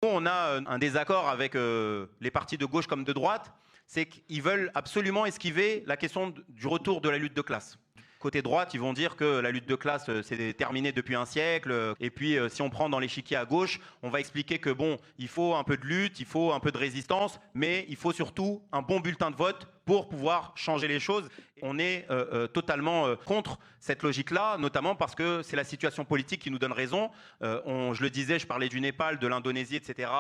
On a un désaccord avec les partis de gauche comme de droite, c'est qu'ils veulent absolument esquiver la question du retour de la lutte de classe. Côté droite, ils vont dire que la lutte de classe, c'est terminé depuis un siècle. Et puis, si on prend dans l'échiquier à gauche, on va expliquer que bon, il faut un peu de lutte, il faut un peu de résistance, mais il faut surtout un bon bulletin de vote pour pouvoir changer les choses. On est totalement contre cette logique-là, notamment parce que c'est la situation politique qui nous donne raison. Je le disais, je parlais du Népal, de l'Indonésie, etc.,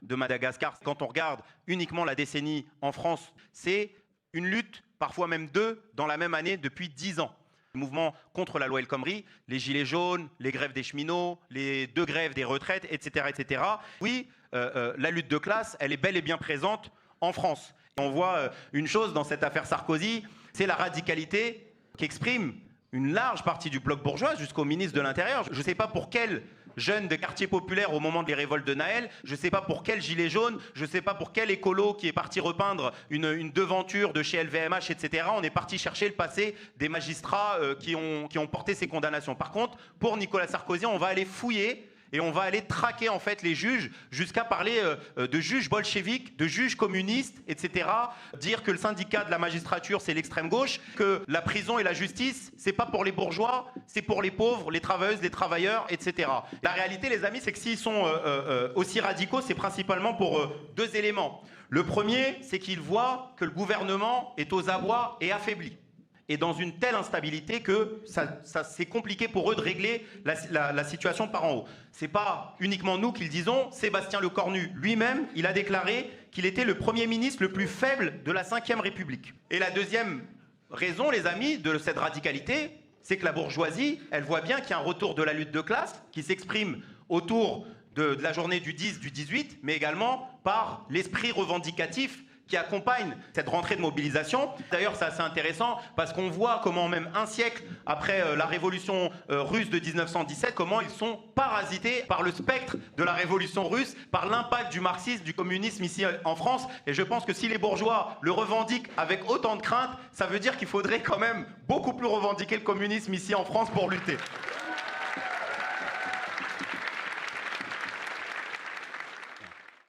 de Madagascar. Quand on regarde uniquement la décennie en France, c'est une lutte, parfois même deux, dans la même année depuis 10 ans. Le mouvement contre la loi El Khomri, les gilets jaunes, les grèves des cheminots, les 2 grèves des retraites, etc. etc. Oui, la lutte de classe, elle est bel et bien présente en France. Et on voit une chose dans cette affaire Sarkozy, c'est la radicalité qu'exprime une large partie du bloc bourgeois jusqu'au ministre de l'Intérieur. Je ne sais pas pour quel jeune de quartier populaire au moment des révoltes de Naël, je ne sais pas pour quel gilet jaune, je ne sais pas pour quel écolo qui est parti repeindre une devanture de chez LVMH, etc. On est parti chercher le passé des magistrats qui ont porté ces condamnations. Par contre, pour Nicolas Sarkozy, on va aller fouiller et on va aller traquer en fait les juges jusqu'à parler de juges bolcheviques, de juges communistes, etc. Dire que le syndicat de la magistrature c'est l'extrême gauche, que la prison et la justice c'est pas pour les bourgeois, c'est pour les pauvres, les travailleuses, les travailleurs, etc. La réalité, les amis, c'est que s'ils sont aussi radicaux, c'est principalement pour 2 éléments. Le premier, c'est qu'ils voient que le gouvernement est aux abois et affaibli. Et dans une telle instabilité que c'est compliqué pour eux de régler la situation par en haut. Ce n'est pas uniquement nous qui le disons. Sébastien Lecornu lui-même, il a déclaré qu'il était le Premier ministre le plus faible de la Ve République. Et la deuxième raison, les amis, de cette radicalité, c'est que la bourgeoisie, elle voit bien qu'il y a un retour de la lutte de classe qui s'exprime autour de la journée du 10, du 18, mais également par l'esprit revendicatif qui accompagne cette rentrée de mobilisation. D'ailleurs, c'est assez intéressant parce qu'on voit comment même un siècle après la révolution russe de 1917, comment ils sont parasités par le spectre de la révolution russe, par l'impact du marxisme, du communisme ici en France. Et je pense que si les bourgeois le revendiquent avec autant de crainte, ça veut dire qu'il faudrait quand même beaucoup plus revendiquer le communisme ici en France pour lutter.